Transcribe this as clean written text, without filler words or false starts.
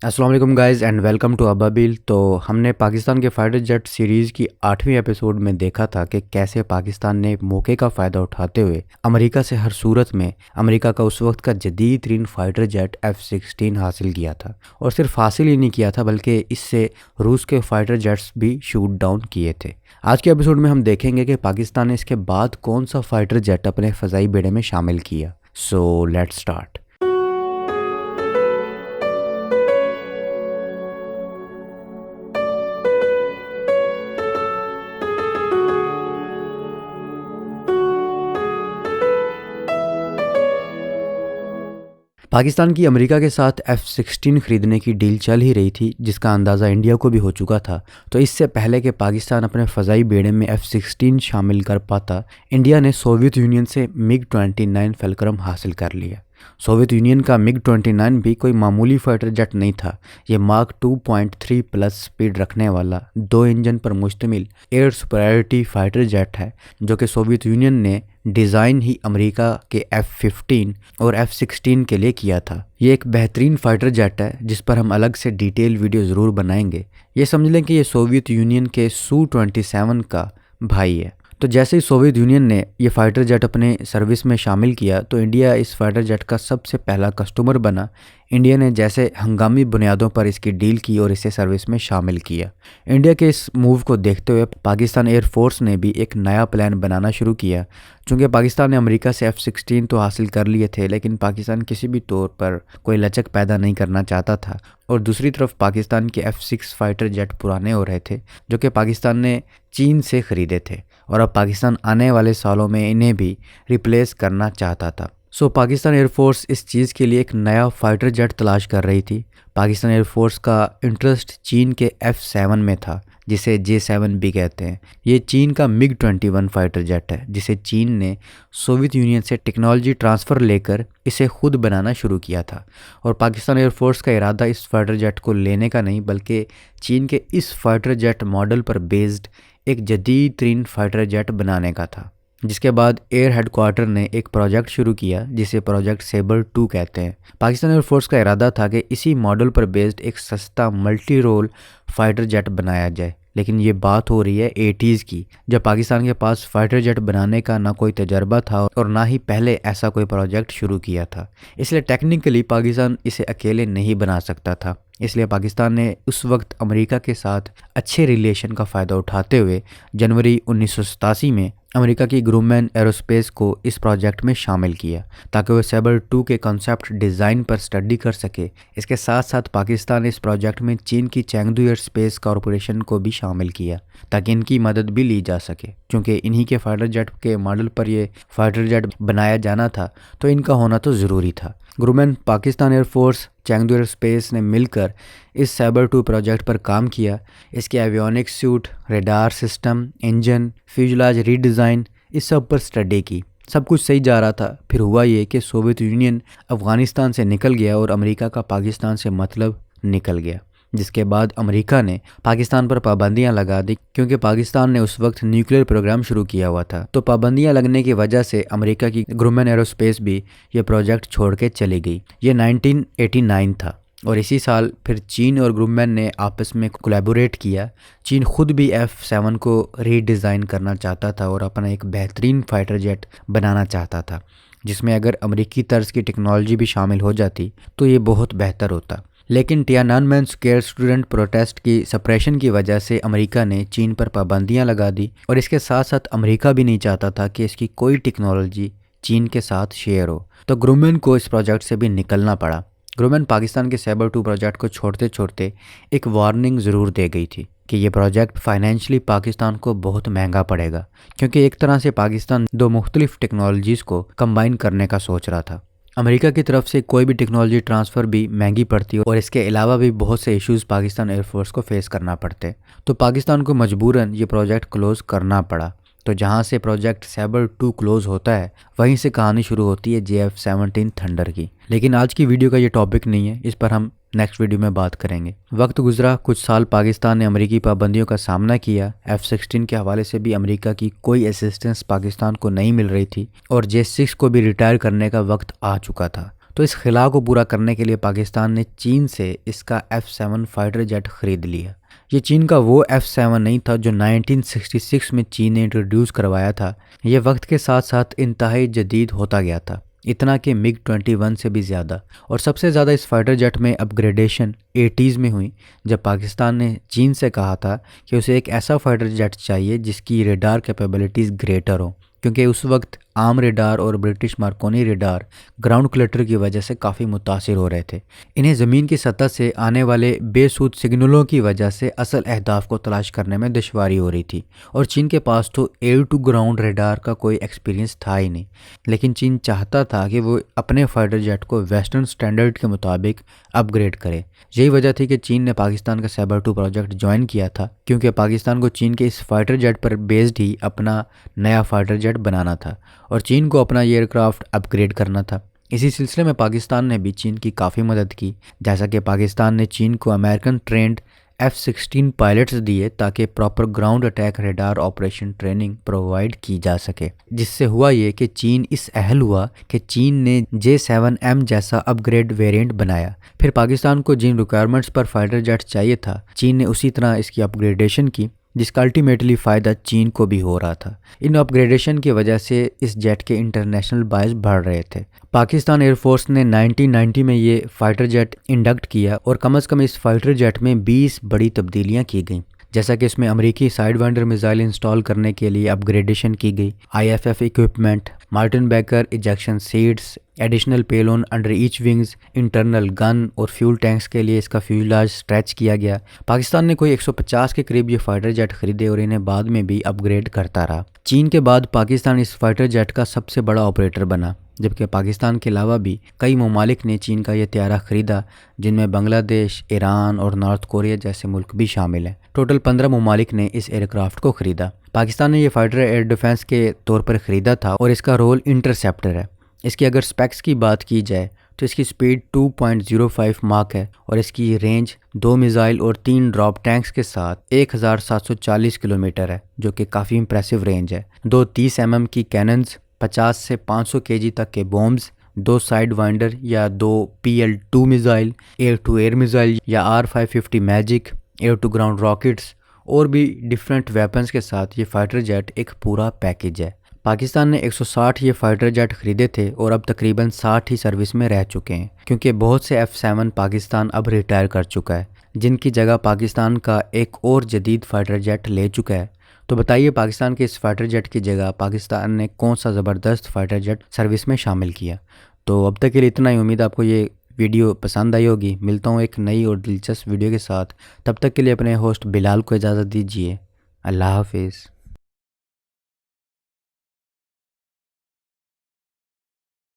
السلام علیکم guys and welcome to Ababeel. تو ہم نے پاکستان کے فائٹر جیٹ سیریز کی 8ویں ایپیسوڈ میں دیکھا تھا کہ کیسے پاکستان نے موقع کا فائدہ اٹھاتے ہوئے امریکہ سے ہر صورت میں امریکہ کا اس وقت کا جدید ترین فائٹر جیٹ F-16 حاصل کیا تھا، اور صرف حاصل ہی نہیں کیا تھا بلکہ اس سے روس کے فائٹر جیٹس بھی شوٹ ڈاؤن کیے تھے۔ آج کے ایپیسوڈ میں ہم دیکھیں گے کہ پاکستان نے اس کے بعد کون سا فائٹر جیٹ اپنے فضائی بیڑے میں شامل کیا۔ So let's start. پاکستان کی امریکہ کے ساتھ F-16 خریدنے کی ڈیل چل ہی رہی تھی، جس کا اندازہ انڈیا کو بھی ہو چکا تھا۔ تو اس سے پہلے کہ پاکستان اپنے فضائی بیڑے میں F-16 شامل کر پاتا، انڈیا نے سوویت یونین سے MiG-29 فلکرم حاصل کر لیا۔ سوویت یونین کا MiG-29 بھی کوئی معمولی فائٹر جیٹ نہیں تھا، یہ ماک 2.3 پلس سپیڈ رکھنے والا 2 انجن پر مشتمل ایئر سپیریورٹی فائٹر جیٹ ہے، جو کہ سوویت یونین نے ڈیزائن ہی امریکہ کے F-15 اور F-16 کے لیے کیا تھا۔ یہ ایک بہترین فائٹر جیٹ ہے جس پر ہم الگ سے ڈیٹیل ویڈیو ضرور بنائیں گے۔ یہ سمجھ لیں کہ یہ سوویت یونین کے سو-27 کا بھائی ہے۔ تو جیسے ہی سوویت یونین نے یہ فائٹر جیٹ اپنے سروس میں شامل کیا تو انڈیا اس فائٹر جیٹ کا سب سے پہلا کسٹمر بنا۔ انڈیا نے جیسے ہنگامی بنیادوں پر اس کی ڈیل کی اور اسے سروس میں شامل کیا۔ انڈیا کے اس موو کو دیکھتے ہوئے پاکستان ایئر فورس نے بھی ایک نیا پلان بنانا شروع کیا۔ چونکہ پاکستان نے امریکہ سے F-16 تو حاصل کر لیے تھے، لیکن پاکستان کسی بھی طور پر کوئی لچک پیدا نہیں کرنا چاہتا تھا، اور دوسری طرف پاکستان کے F-6 فائٹر جیٹ پرانے ہو رہے تھے جو کہ پاکستان نے چین سے خریدے تھے، اور اب پاکستان آنے والے سالوں میں انہیں بھی ریپلیس کرنا چاہتا تھا۔ پاکستان ایئر فورس اس چیز کے لیے ایک نیا فائٹر جیٹ تلاش کر رہی تھی۔ پاکستان ایئر فورس کا انٹرسٹ چین کے F-7 میں تھا، جسے J-7 بھی کہتے ہیں۔ یہ چین کا MiG-21 فائٹر جیٹ ہے، جسے چین نے سوویت یونین سے ٹیکنالوجی ٹرانسفر لے کر اسے خود بنانا شروع کیا تھا، اور پاکستان ایئر فورس کا ارادہ اس فائٹر جیٹ کو لینے کا نہیں بلکہ چین کے اس فائٹر جیٹ ماڈل پر بیسڈ ایک جدید ترین فائٹر جیٹ بنانے کا تھا۔ جس کے بعد ایئر ہیڈ کوارٹر نے ایک پروجیکٹ شروع کیا جسے پروجیکٹ سیبر 2 کہتے ہیں۔ پاکستان ایئر فورس کا ارادہ تھا کہ اسی ماڈل پر بیسڈ ایک سستا ملٹی رول فائٹر جیٹ بنایا جائے، لیکن یہ بات ہو رہی ہے 80s کی، جب پاکستان کے پاس فائٹر جیٹ بنانے کا نہ کوئی تجربہ تھا اور نہ ہی پہلے ایسا کوئی پروجیکٹ شروع کیا تھا، اس لیے ٹیکنیکلی پاکستان اسے اکیلے نہیں بنا سکتا تھا۔ اس لیے پاکستان نے اس وقت امریکہ کے ساتھ اچھے ریلیشن کا فائدہ اٹھاتے ہوئے جنوری 1987 میں امریکہ کی گرومین ایروسپیس کو اس پروجیکٹ میں شامل کیا تاکہ وہ سیبر 2 کے کنسیپٹ ڈیزائن پر اسٹڈی کر سکے۔ اس کے ساتھ ساتھ پاکستان نے اس پروجیکٹ میں چین کی چینگدو ایئر اسپیس کارپوریشن کو بھی شامل کیا تاکہ ان کی مدد بھی لی جا سکے، چونکہ انہی کے فائٹر جیٹ کے ماڈل پر یہ فائٹر جیٹ بنایا جانا تھا تو ان کا ہونا تو ضروری تھا۔ Grumman, Pakistan air force, Chengdu aerospace نے مل کر اس سیبر 2 پروجیکٹ پر کام کیا۔ اس کے ایویونک سیوٹ، ریڈار سسٹم، انجن، فیوزلاج ری ڈیزائن، اس سب پر اسٹڈی کی۔ سب کچھ صحیح جا رہا تھا، پھر ہوا یہ کہ سوویت یونین افغانستان سے نکل گیا اور امریکہ کا پاکستان سے مطلب نکل گیا، جس کے بعد امریکہ نے پاکستان پر پابندیاں لگا دی، کیونکہ پاکستان نے اس وقت نیوکلیر پروگرام شروع کیا ہوا تھا۔ تو پابندیاں لگنے کی وجہ سے امریکہ کی گرومین ایروسپیس بھی یہ پروجیکٹ چھوڑ کے چلی گئی۔ یہ 1989 تھا، اور اسی سال پھر چین اور گرومین نے آپس میں کولیبوریٹ کیا۔ چین خود بھی F-7 کو ری ڈیزائن کرنا چاہتا تھا اور اپنا ایک بہترین فائٹر جیٹ بنانا چاہتا تھا، جس میں اگر امریکی طرز کی ٹیکنالوجی بھی شامل ہو جاتی تو یہ بہت بہتر ہوتا۔ لیکن ٹیانان مین اسکوائر اسٹوڈنٹ پروٹیسٹ کی سپریشن کی وجہ سے امریکہ نے چین پر پابندیاں لگا دی، اور اس کے ساتھ ساتھ امریکہ بھی نہیں چاہتا تھا کہ اس کی کوئی ٹیکنالوجی چین کے ساتھ شیئر ہو، تو گرومین کو اس پروجیکٹ سے بھی نکلنا پڑا۔ گرومین پاکستان کے سیبر 2 پروجیکٹ کو چھوڑتے چھوڑتے ایک وارننگ ضرور دے گئی تھی کہ یہ پروجیکٹ فائنینشلی پاکستان کو بہت مہنگا پڑے گا، کیونکہ ایک طرح سے پاکستان 2 مختلف ٹیکنالوجیز کو کمبائن کرنے کا سوچ رہا تھا۔ امریکہ کی طرف سے کوئی بھی ٹیکنالوجی ٹرانسفر بھی مہنگی پڑتی اور اس کے علاوہ بھی بہت سے ایشوز پاکستان ایئر فورس کو فیس کرنا پڑتے، تو پاکستان کو مجبوراً یہ پروجیکٹ کلوز کرنا پڑا۔ تو جہاں سے پروجیکٹ سیبر 2 کلوز ہوتا ہے، وہیں سے کہانی شروع ہوتی ہے JF-17 تھنڈر کی۔ لیکن آج کی ویڈیو کا یہ ٹاپک نہیں ہے، اس پر ہم نیکسٹ ویڈیو میں بات کریں گے۔ وقت گزرا، کچھ سال پاکستان نے امریکی پابندیوں کا سامنا کیا۔ F-16 کے حوالے سے بھی امریکہ کی کوئی اسسٹنس پاکستان کو نہیں مل رہی تھی، اور J-6 کو بھی ریٹائر کرنے کا وقت آ چکا تھا۔ تو اس خلا کو پورا کرنے کے لیے پاکستان نے چین سے اس کا F7 فائٹر جیٹ خرید لیا۔ یہ چین کا وہ F7 نہیں تھا جو 1966 میں چین نے انٹروڈیوس کروایا تھا، یہ وقت کے ساتھ ساتھ انتہائی جدید ہوتا گیا تھا، اتنا کہ MiG-21 سے بھی زیادہ۔ اور سب سے زیادہ اس فائٹر جیٹ میں اپ گریڈیشن 80s میں ہوئی، جب پاکستان نے چین سے کہا تھا کہ اسے ایک ایسا فائٹر جیٹ چاہیے جس کی ریڈار کیپیبلٹیز گریٹر ہوں، کیونکہ اس وقت عام ریڈار اور British Marconi radar ground clutter کی وجہ سے کافی متاثر ہو رہے تھے۔ انہیں زمین کی سطح سے آنے والے بے سود سگنلوں کی وجہ سے اصل اہداف کو تلاش کرنے میں دشواری ہو رہی تھی، اور چین کے پاس تو ایئر ٹو گراؤنڈ ریڈار کا کوئی ایکسپیرینس تھا ہی نہیں۔ لیکن چین چاہتا تھا کہ وہ اپنے فائٹر جیٹ کو ویسٹرن سٹینڈرڈ کے مطابق اپ گریڈ کرے۔ یہی وجہ تھی کہ چین نے پاکستان کا سیبر 2 پروجیکٹ جوائن کیا تھا، کیونکہ پاکستان کو چین کے اس فائٹر جیٹ پر بیسڈ ہی اپنا نیا فائٹر جیٹ بنانا تھا، اور چین کو اپنا یہ ایئرکرافٹ اپ گریڈ کرنا تھا۔ اسی سلسلے میں پاکستان نے بھی چین کی کافی مدد کی، جیسا کہ پاکستان نے چین کو امریکن ٹرینڈ F-16 پائلٹس دیے تاکہ proper ground attack radar operation training provide کی جا سکے، جس سے ہوا یہ کہ چین اس اہل ہوا کہ چین نے J7M جیسا اپ گریڈ ویریئنٹ بنایا۔ پھر پاکستان کو جن ریکوائرمنٹس پر فائٹر جیٹ چاہیے تھا، چین نے اسی طرح اس کی اپ گریڈیشن کی، جس کا الٹیمیٹلی فائدہ چین کو بھی ہو رہا تھا۔ ان اپ گریڈیشن کی وجہ سے اس جیٹ کے انٹرنیشنل بائز بڑھ رہے تھے۔ پاکستان ایئر فورس نے 1990 میں یہ فائٹر جیٹ انڈکٹ کیا، اور کم از کم اس فائٹر جیٹ میں 20 بڑی تبدیلیاں کی گئیں، جیسا کہ اس میں امریکی سائیڈ وائنڈر میزائل انسٹال کرنے کے لیے اپ گریڈیشن کی گئی، IFF equipment, Martin Baker ejection seats, additional pylon under each wings, internal gun اور فیول ٹینکس کے لیے اس کا فیولاج سٹریچ کیا گیا۔ پاکستان نے کوئی 150 کے قریب یہ فائٹر جیٹ خریدے اور انہیں بعد میں بھی اپ گریڈ کرتا رہا۔ چین کے بعد پاکستان اس فائٹر جیٹ کا سب سے بڑا آپریٹر بنا، جبکہ پاکستان کے علاوہ بھی کئی ممالک نے چین کا یہ طیارہ خریدا، جن میں بنگلہ دیش، ایران اور نارتھ کوریا جیسے ملک بھی شامل ہیں۔ ٹوٹل 15 ممالک نے اس ایئر کرافٹ کو خریدا۔ پاکستان نے یہ فائٹر ایئر ڈیفنس کے طور پر خریدا تھا، اور اس کا رول انٹرسیپٹر ہے۔ اس کی اگر سپیکس کی بات کی جائے تو اس کی سپیڈ 2.05 ماک ہے، اور اس کی رینج 2 میزائل اور 3 ڈراپ ٹینکس کے ساتھ 1740 کلومیٹر ہے، جو کہ کافی امپریسو رینج ہے۔ 2 30 mm کی کیننز، 50 سے 500 kg تک کے بومز، 2 سائیڈ وائنڈر یا 2 PL-2 missile, air to air missile یا R550 magic, air to ground rockets اور بھی ڈیفرنٹ ویپنز کے ساتھ یہ فائٹر جیٹ ایک پورا پیکیج ہے۔ پاکستان نے 160 یہ فائٹر جیٹ خریدے تھے، اور اب تقریباً 60 ہی سروس میں رہ چکے ہیں، کیونکہ بہت سے F7 پاکستان اب ریٹائر کر چکا ہے، جن کی جگہ پاکستان کا ایک اور جدید فائٹر جیٹ لے چکا ہے۔ تو بتائیے پاکستان کے اس فائٹر جیٹ کی جگہ پاکستان نے کون سا زبردست فائٹر جیٹ سروس میں شامل کیا؟ تو اب تک کے لیے اتنا ہی، امید آپ کو یہ ویڈیو پسند آئی ہوگی۔ ملتا ہوں ایک نئی اور دلچسپ ویڈیو کے ساتھ، تب تک کے لیے اپنے ہوسٹ بلال کو اجازت دیجیے۔ اللہ حافظ۔